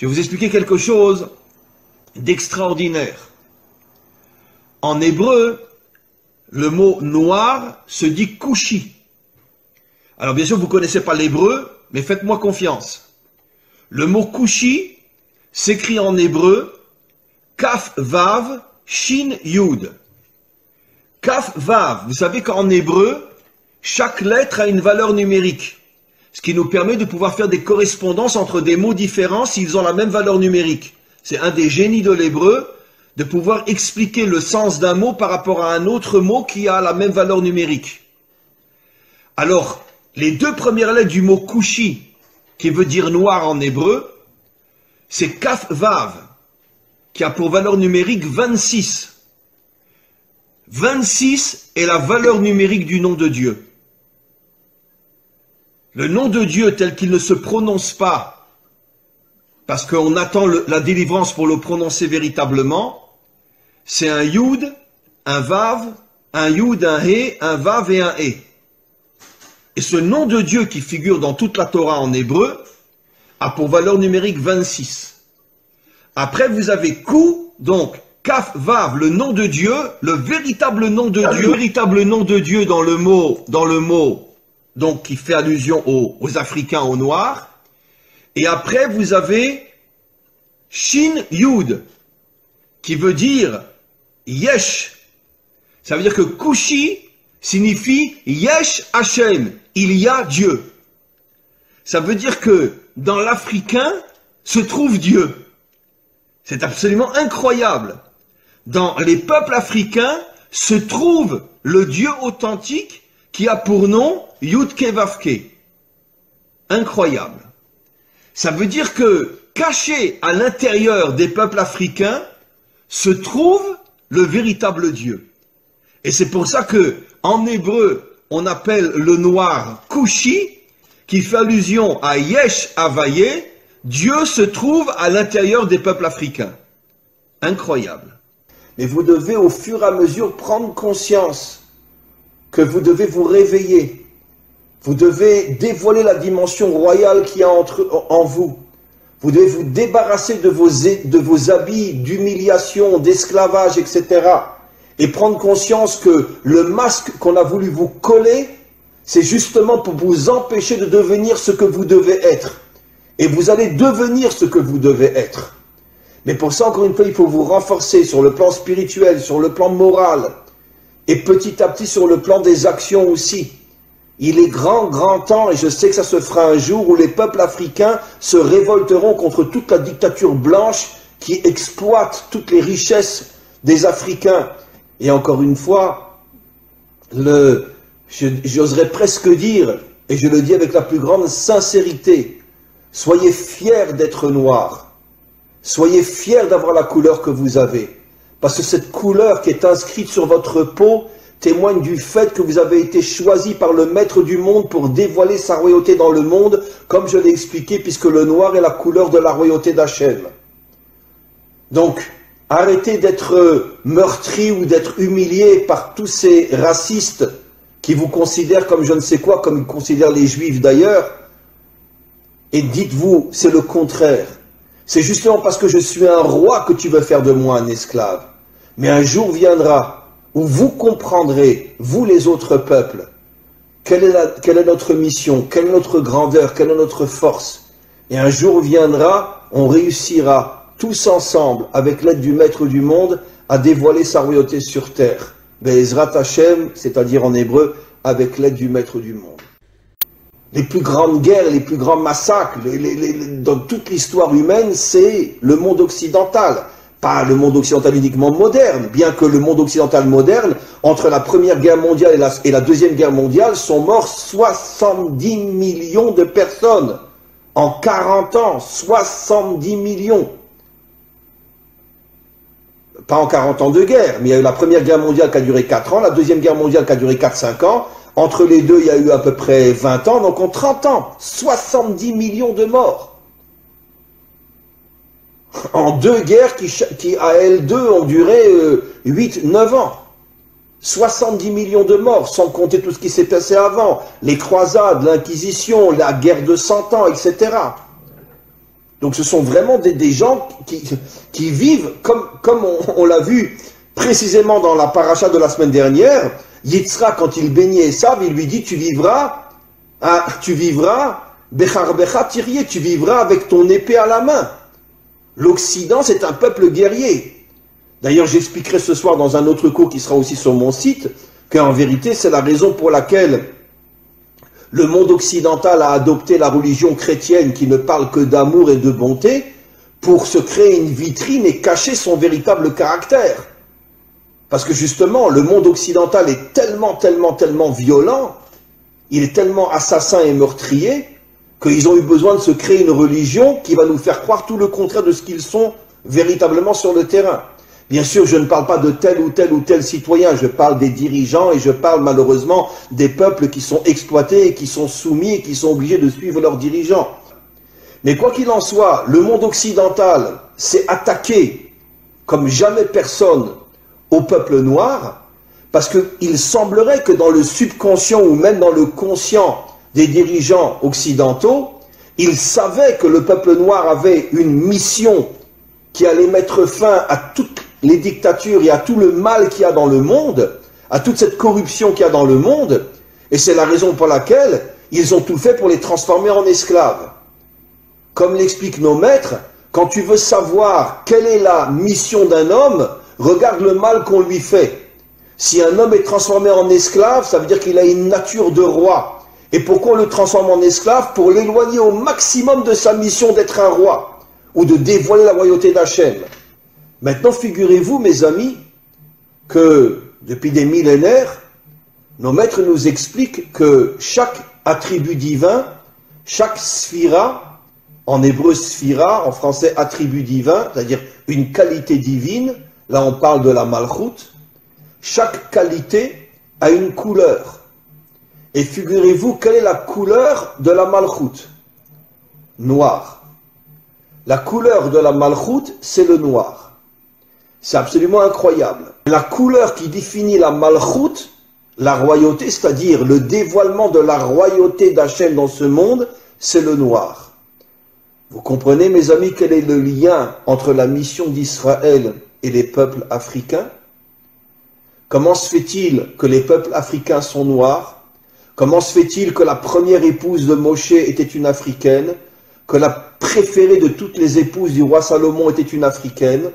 Je vais vous expliquer quelque chose d'extraordinaire. En hébreu, le mot noir se dit kushi. Alors bien sûr, vous ne connaissez pas l'hébreu, mais faites-moi confiance. Le mot kushi s'écrit en hébreu kaf vav shin yud. Kaf vav, vous savez qu'en hébreu, chaque lettre a une valeur numérique. Ce qui nous permet de pouvoir faire des correspondances entre des mots différents s'ils ont la même valeur numérique. C'est un des génies de l'hébreu, de pouvoir expliquer le sens d'un mot par rapport à un autre mot qui a la même valeur numérique. Alors, les deux premières lettres du mot kushi, qui veut dire noir en hébreu, c'est kaf vav, qui a pour valeur numérique 26. 26 est la valeur numérique du nom de Dieu. Le nom de Dieu tel qu'il ne se prononce pas, parce qu'on attend la délivrance pour le prononcer véritablement, c'est un Yud, un Vav, un Yud, un He, un Vav et un He. Et ce nom de Dieu qui figure dans toute la Torah en hébreu a pour valeur numérique 26. Après vous avez Kou, donc Kaf Vav, le nom de Dieu, le véritable nom de Dieu, le véritable nom de Dieu dans le mot, donc qui fait allusion aux Africains, aux Noirs. Et après, vous avez Shin Yud, qui veut dire Yesh. Ça veut dire que Kushi signifie Yesh Hashem, il y a Dieu. Ça veut dire que dans l'Africain se trouve Dieu. C'est absolument incroyable. Dans les peuples africains se trouve le Dieu authentique qui a pour nom Yudke Vavke. Incroyable. Ça veut dire que, caché à l'intérieur des peuples africains, se trouve le véritable Dieu. Et c'est pour ça que, en hébreu, on appelle le noir Kushi, qui fait allusion à Yesh Havaye, Dieu se trouve à l'intérieur des peuples africains. Incroyable. Mais vous devez au fur et à mesure prendre conscience que vous devez vous réveiller. Vous devez dévoiler la dimension royale qu'il y a en vous. Vous devez vous débarrasser de vos habits d'humiliation, d'esclavage, etc. Et prendre conscience que le masque qu'on a voulu vous coller, c'est justement pour vous empêcher de devenir ce que vous devez être. Et vous allez devenir ce que vous devez être. Mais pour ça, encore une fois, il faut vous renforcer sur le plan spirituel, sur le plan moral, et petit à petit sur le plan des actions aussi. Il est grand temps, et je sais que ça se fera un jour, où les peuples africains se révolteront contre toute la dictature blanche qui exploite toutes les richesses des Africains. Et encore une fois, j'oserais presque dire, et je le dis avec la plus grande sincérité, soyez fiers d'être noirs. Soyez fiers d'avoir la couleur que vous avez. Parce que cette couleur qui est inscrite sur votre peau témoigne du fait que vous avez été choisi par le maître du monde pour dévoiler sa royauté dans le monde, comme je l'ai expliqué, puisque le noir est la couleur de la royauté d'Hachem. Donc, arrêtez d'être meurtri ou d'être humilié par tous ces racistes qui vous considèrent comme je ne sais quoi, comme ils considèrent les juifs d'ailleurs, et dites-vous, c'est le contraire. C'est justement parce que je suis un roi que tu veux faire de moi un esclave. Mais un jour viendra où vous comprendrez, vous les autres peuples, quelle est notre mission, quelle est notre grandeur, quelle est notre force. Et un jour viendra, on réussira tous ensemble, avec l'aide du Maître du monde, à dévoiler sa royauté sur terre. Be'ezrat Hashem, c'est-à-dire en hébreu, avec l'aide du Maître du monde. Les plus grandes guerres, les plus grands massacres, dans toute l'histoire humaine, c'est le monde occidental. Pas le monde occidental uniquement moderne, bien que le monde occidental moderne, entre la Première Guerre mondiale et la Deuxième Guerre mondiale, sont morts 70 millions de personnes. En 40 ans, 70 millions. Pas en 40 ans de guerre, mais il y a eu la Première Guerre mondiale qui a duré 4 ans, la Deuxième Guerre mondiale qui a duré 4-5 ans. Entre les deux, il y a eu à peu près 20 ans, donc en 30 ans, 70 millions de morts. En deux guerres qui à elles deux, ont duré 8-9 ans. 70 millions de morts, sans compter tout ce qui s'est passé avant. Les croisades, l'Inquisition, la guerre de 100 ans, etc. Donc ce sont vraiment des gens qui vivent, comme on l'a vu précisément dans la paracha de la semaine dernière. Yitzhak, quand il bénit Esav, il lui dit, tu vivras, Bechar Becha Tirié, tu vivras avec ton épée à la main. L'Occident, c'est un peuple guerrier. D'ailleurs, j'expliquerai ce soir dans un autre cours qui sera aussi sur mon site, qu'en vérité, c'est la raison pour laquelle le monde occidental a adopté la religion chrétienne qui ne parle que d'amour et de bonté pour se créer une vitrine et cacher son véritable caractère. Parce que justement, le monde occidental est tellement violent, il est tellement assassin et meurtrier, qu'ils ont eu besoin de se créer une religion qui va nous faire croire tout le contraire de ce qu'ils sont véritablement sur le terrain. Bien sûr, je ne parle pas de tel ou tel citoyen, je parle des dirigeants et je parle malheureusement des peuples qui sont exploités et qui sont soumis et qui sont obligés de suivre leurs dirigeants. Mais quoi qu'il en soit, le monde occidental s'est attaqué comme jamais personne au peuple noir, parce qu'il semblerait que dans le subconscient ou même dans le conscient des dirigeants occidentaux, ils savaient que le peuple noir avait une mission qui allait mettre fin à toutes les dictatures et à tout le mal qu'il y a dans le monde, à toute cette corruption qu'il y a dans le monde, et c'est la raison pour laquelle ils ont tout fait pour les transformer en esclaves. Comme l'expliquent nos maîtres, quand tu veux savoir quelle est la mission d'un homme, regarde le mal qu'on lui fait. Si un homme est transformé en esclave, ça veut dire qu'il a une nature de roi. Et pourquoi on le transforme en esclave? Pour l'éloigner au maximum de sa mission d'être un roi, ou de dévoiler la royauté d'Hachem. Maintenant, figurez-vous, mes amis, que depuis des millénaires, nos maîtres nous expliquent que chaque attribut divin, chaque sphira, en hébreu sphira, en français attribut divin, c'est-à-dire une qualité divine, là on parle de la malchoute, chaque qualité a une couleur. Et figurez-vous, quelle est la couleur de la malchoute? Noir. La couleur de la malchoute, c'est le noir. C'est absolument incroyable. La couleur qui définit la malchoute, la royauté, c'est-à-dire le dévoilement de la royauté d'Hachem dans ce monde, c'est le noir. Vous comprenez, mes amis, quel est le lien entre la mission d'Israël et les peuples africains? Comment se fait-il que les peuples africains sont noirs? Comment se fait-il que la première épouse de Moshe était une africaine? Que la préférée de toutes les épouses du roi Salomon était une africaine?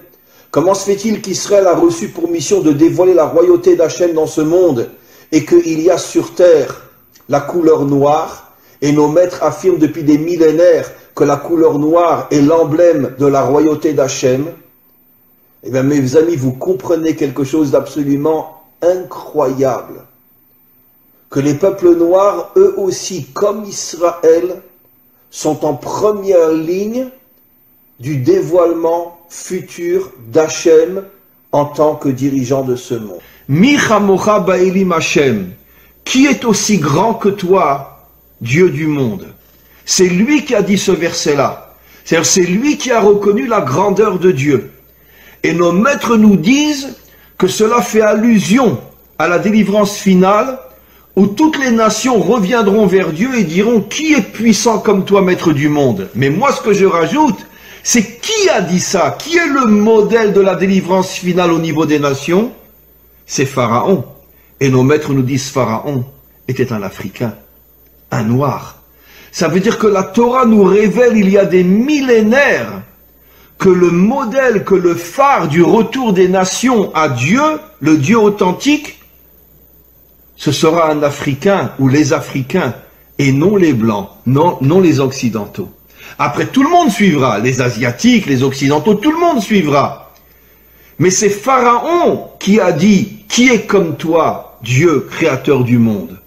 Comment se fait-il qu'Israël a reçu pour mission de dévoiler la royauté d'Hachem dans ce monde et qu'il y a sur terre la couleur noire? Et nos maîtres affirment depuis des millénaires que la couleur noire est l'emblème de la royauté d'Hachem. Eh bien, mes amis, vous comprenez quelque chose d'absolument incroyable. Que les peuples noirs, eux aussi, comme Israël, sont en première ligne du dévoilement futur d'Hachem en tant que dirigeant de ce monde. Mi chamocha ba'elim Hachem, qui est aussi grand que toi, Dieu du monde? C'est lui qui a dit ce verset-là. C'est-à-dire, c'est lui qui a reconnu la grandeur de Dieu. Et nos maîtres nous disent que cela fait allusion à la délivrance finale, où toutes les nations reviendront vers Dieu et diront « Qui est puissant comme toi, maître du monde ?» Mais moi, ce que je rajoute, c'est qui a dit ça? Qui est le modèle de la délivrance finale au niveau des nations? C'est Pharaon. Et nos maîtres nous disent Pharaon était un Africain, un Noir. Ça veut dire que la Torah nous révèle il y a des millénaires que le modèle, que le phare du retour des nations à Dieu, le Dieu authentique, ce sera un Africain ou les Africains et non les Blancs, non les Occidentaux. Après, tout le monde suivra, les Asiatiques, les Occidentaux, tout le monde suivra. Mais c'est Pharaon qui a dit « Qui est comme toi, Dieu, créateur du monde ?»